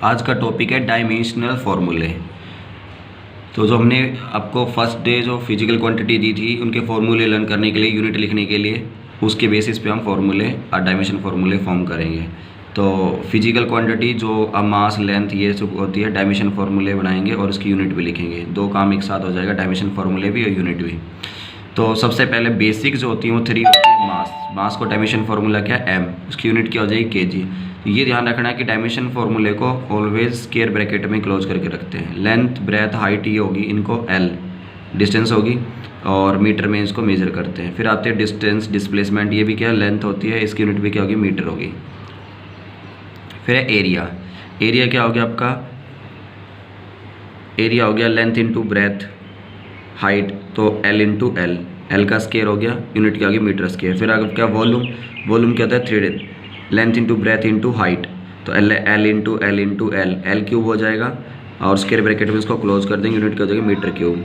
आज का टॉपिक है डायमेंशनल फार्मूले। तो जो हमने आपको फर्स्ट डे जो फिजिकल क्वांटिटी दी थी उनके फार्मूले लर्न करने के लिए, यूनिट लिखने के लिए, उसके बेसिस पे हम फार्मूले और डायमेंशन फार्मूले फॉर्म करेंगे। तो फिजिकल क्वांटिटी जो अब मास, लेंथ ये सब होती है, डायमेंशन फार्मूले बनाएंगे और उसकी यूनिट भी लिखेंगे। दो काम एक साथ हो जाएगा, डायमेंशन फार्मूले भी और यूनिट भी। तो सबसे पहले बेसिक जो होती है वो 3 होती है। मास को डायमेंशन फार्मूला क्या है, m, उसकी यूनिट क्या हो जाएगी, kg। तो ये ध्यान रखना है कि डायमेंशन फार्मूले को ऑलवेज स्क्वायर ब्रैकेट में क्लोज करके रखते हैं। लेंथ, ब्रेथ, हाइट ये होगी, इनको l डिस्टेंस होगी और मीटर में इसको मेजर करते हैं। फिर आते हैं डिस्टेंस, डिस्प्लेसमेंट, ये भी क्या है, लेंथ होती है, इसकी यूनिट भी क्या होगी, मीटर होगी। फिर है एरिया। एरिया क्या हो गया आपका, एरिया हो गया लेंथ इंटू ब्रेथ हाइट, तो L इंटू एल, एल का स्केयर हो गया, यूनिट क्या होगी, मीटर स्केयर। फिर आगे क्या, वॉल्यूम। वॉल्यूम क्या होता है, 3 length into breadth into height, तो L into L into L, L cube हो जाएगा और स्केयर ब्रैकेट में इसको क्लोज कर देंगे, यूनिट क्या हो जाएगी, मीटर क्यूब।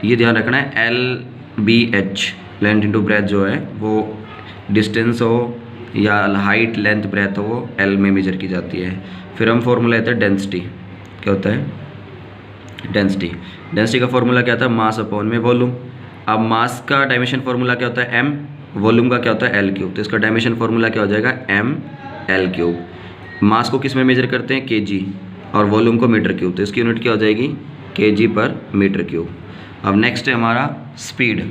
ये ध्यान रखना है, LBH लेंथ इंटू ब्रेथ जो है वो डिस्टेंस हो या हाइट, लेंथ, ब्रेथ हो, वो एल में मेजर की जाती है। फिर हम फॉर्मूला लेते हैं डेंसिटी। क्या होता है, डेंसिटी। डेंसिटी का फॉर्मूला क्या था, मास अपॉन में वॉल्यूम। अब मास का डायमेंशन फार्मूला क्या होता है, m, वॉल्यूम का क्या होता है, एल क्यूब। तो इसका डायमेंशन फार्मूला क्या हो जाएगा, ml क्यूब। मास को किस में मेजर करते हैं, kg, और वॉल्यूम को मीटर क्यूब, तो इसकी यूनिट क्या हो जाएगी, kg पर मीटर क्यूब। अब नेक्स्ट है हमारा स्पीड।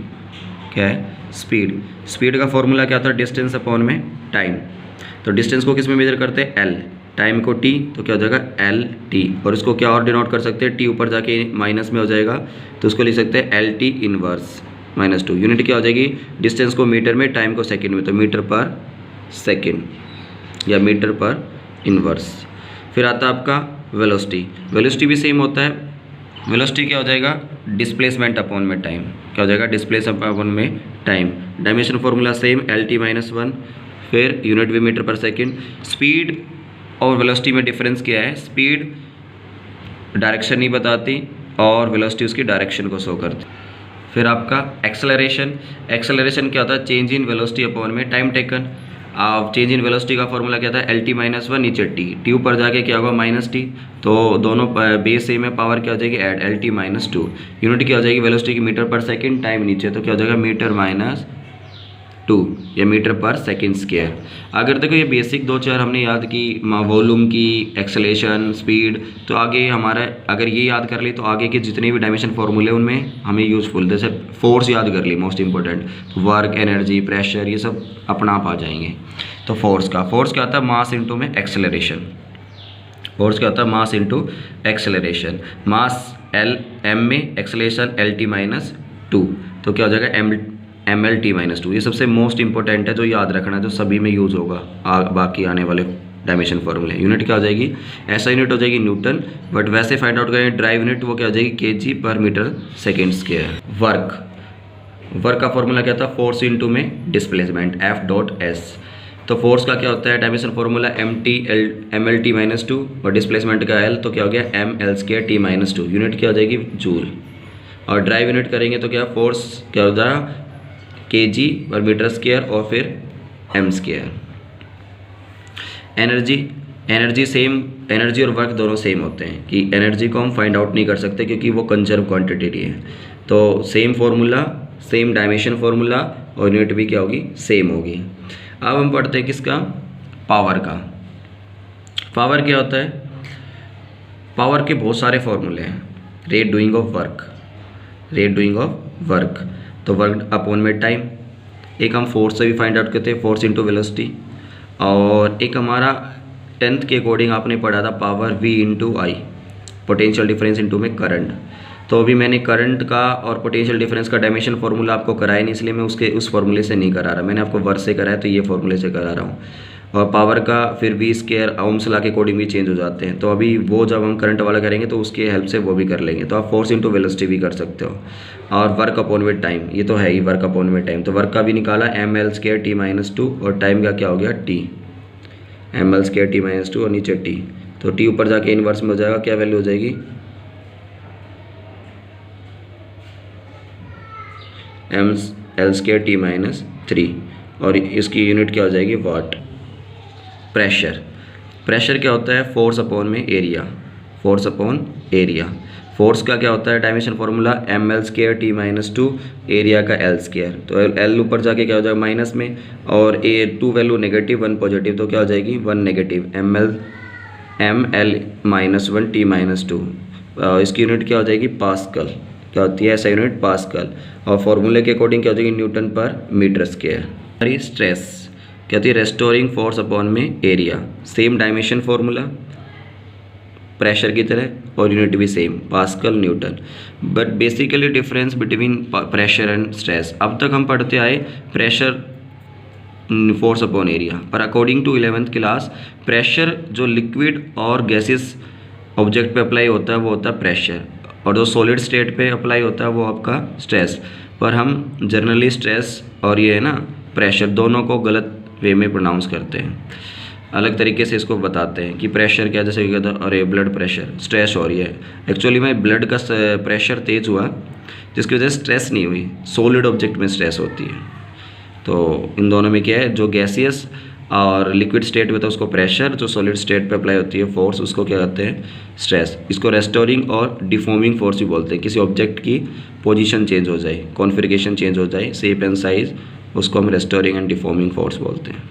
क्या है, स्पीड। स्पीड का फॉर्मूला क्या था, डिस्टेंस अपॉन में टाइम। तो डिस्टेंस को किस में मेजर करते हैं, l, टाइम को t, तो क्या हो जाएगा LT। और इसको क्या और डिनोट कर सकते हैं, t ऊपर जाके माइनस में हो जाएगा, तो उसको लिख सकते हैं LT इनवर्स -2। यूनिट क्या हो जाएगी, डिस्टेंस को मीटर में, टाइम को सेकंड में, तो मीटर पर सेकंड या मीटर पर इनवर्स। फिर आता है आपका वेलोसिटी। वेलोसिटी भी सेम होता है। वेलोसिटी क्या हो जाएगा, डिस्प्लेसमेंट अपॉन में टाइम। क्या हो जाएगा, डिस्प्लेस अपॉन में time. Dimension formula same, LT -1। फिर यूनिट भी मीटर पर सेकंड। स्पीड और वेलोसिटी में डिफरेंस क्या है, स्पीड डायरेक्शन नहीं बताती और वेलोसिटी उसकी डायरेक्शन को शो करती। फिर आपका एक्सेलरेशन। एक्सेलरेशन क्या होता है, चेंज इन वेलोसिटी अपॉन में टाइम टेकन। अब चेंज इन वेलोसिटी का फॉर्मूला क्या था, LT -1, नीचे t ऊपर जाके क्या होगा, -t। तो दोनों बेस सेम है, पावर क्या हो जाएगी, ऐड LT -2। यूनिट क्या हो जाएगी वेलोसिटी की, मीटर पर सेकंड, टाइम नीचे, तो क्या हो जाएगा, मीटर -2 या मीटर पर सेकंड स्क्वायर। अगर देखो ये बेसिक 2-4 हमने याद की, वॉल्यूम की, एक्सेलेरेशन, स्पीड, तो आगे हमारा अगर ये याद कर ली तो आगे के जितने भी डायमेंशन फार्मूले उनमें हमें यूजफुल। जैसे फोर्स याद कर ली, most important, work, energy, pressure, ये सब अपना आप आ जाएंगे। तो फोर्स क्या होता है, मास इंटू में एक्सेलरेशन। फोर्स क्या होता है, मास इंटू एक्सेलरेशन। मास M में, एक्सेलरेशन LT -2, तो क्या हो जाएगा, MLT -2। ये सबसे मोस्ट इंपॉर्टेंट है जो याद रखना है, जो सभी में यूज़ होगा बाकी आने वाले डायमेंशन फार्मूले। यूनिट क्या हो जाएगी, ऐसा यूनिट हो जाएगी न्यूटन, बट वैसे फाइंड आउट करेंगे ड्राइव यूनिट, वो क्या हो जाएगी, kg पर मीटर सेकेंड स्क्वायर। वर्क का फॉर्मूला क्या था, फोर्स इंटू में डिस्प्लेसमेंट, F.S। तो फोर्स का क्या होता है, डायमेंशन फार्मूला MLT -2 और डिस्प्लेसमेंट का L, तो क्या हो गया, ML² T -2। यूनिट क्या हो जाएगी, जूल। और ड्राइव यूनिट करेंगे तो क्या, फोर्स क्या हो जाएगा, kg पर मीटर स्क्वायर और फिर m²। एनर्जी सेम, एनर्जी और वर्क दोनों सेम होते हैं कि एनर्जी को हम फाइंड आउट नहीं कर सकते क्योंकि वो कंजर्व क्वांटिटी है। तो same formula, same dimension formula और यूनिट भी क्या होगी, सेम होगी। अब हम पढ़ते हैं किसका, पावर का। पावर क्या होता है, पावर के बहुत सारे फॉर्मूले हैं। रेट डूइंग ऑफ वर्क, तो वर्क अपॉन में टाइम। एक हम फोर्स से भी फाइंड आउट करते हैं, फोर्स इंटू वेलोसिटी। और एक हमारा 10th के अकॉर्डिंग आपने पढ़ा था पावर V इंटू आई, पोटेंशियल डिफरेंस इंटू में करंट। तो अभी मैंने करंट का और पोटेंशियल डिफरेंस का डायमेंशन फार्मूला आपको कराया नहीं, इसलिए मैं उस फार्मूले से नहीं करा रहा, मैंने आपको वर्क से कराया तो ये फार्मूले से करा रहा हूँ। और पावर का फिर V² ओम्स लॉ के अकॉर्डिंग भी चेंज हो जाते हैं। तो अभी वो जब हम करंट वाला करेंगे तो उसके हेल्प से वो भी कर लेंगे। तो आप फोर्स इंटू वेलोसिटी भी कर सकते हो। और वर्क अपॉन में टाइम, ये तो है ही, वर्क अपॉन में टाइम, तो वर्क का भी निकाला ML² T -2 और टाइम का क्या हो गया, T, ML² T -2 और नीचे T, तो T ऊपर जाके इनवर्स में हो जाएगा, क्या वैल्यू हो जाएगी, ML² T -3 और इसकी यूनिट क्या हो जाएगी, वाट। प्रेशर क्या होता है, फोर्स अपॉन में area, force upon area. Force का क्या होता है dimension formula, ml² t-2 area का l²। तो l ऊपर जाके क्या हो जाएगा माइनस में, और a 2 वैल्यू नेगेटिव 1 पॉजिटिव, तो क्या हो जाएगी 1 नेगेटिव, ml -1 t-2। इसकी यूनिट क्या हो जाएगी पास्कल, क्या होती है ऐसा यूनिट पास्कल। और फॉर्मूले के अकॉर्डिंग क्या हो जाएगी न्यूटन पर मीटर स्क्वायर। स्ट्रेस क्या होती है रेस्टोरिंग फोर्स अपॉन में area, same dimension formula pressure की तरह और यूनिट भी same pascal newton, but basically difference between pressure and stress. अब तक हम पढ़ते आए प्रेशर फोर्स अपॉन एरिया, पर according to 11th class pressure जो लिक्विड और गैसेस ऑब्जेक्ट पे अप्लाई होता है वो होता है प्रेशर, और जो सॉलिड स्टेट पे अप्लाई होता है वो आपका स्ट्रेस। पर हम जनरली स्ट्रेस और ये है ना प्रेशर दोनों को गलत वे में प्रोनाउंस करते हैं, अलग तरीके से इसको बताते हैं कि प्रेशर क्या, जैसे क्या था अरे ब्लड प्रेशर स्ट्रेस हो रही है, एक्चुअली में ब्लड का प्रेशर तेज हुआ जिसकी वजह से स्ट्रेस नहीं हुई, सॉलिड ऑब्जेक्ट में स्ट्रेस होती है। तो इन दोनों में क्या है, जो गैसियस और लिक्विड स्टेट में था उसको प्रेशर, जो सॉलिड स्टेट पे अप्लाई होती है फोर्स उसको क्या कहते हैं स्ट्रेस। इसको रेस्टोरिंग और डिफॉर्मिंग फोर्स भी बोलते हैं, किसी ऑब्जेक्ट की पोजीशन चेंज हो जाए, कॉन्फिगरेशन चेंज हो जाए, शेप एंड साइज, उसको हम रेस्टोरिंग एंड डिफॉर्मिंग फोर्स बोलते हैं।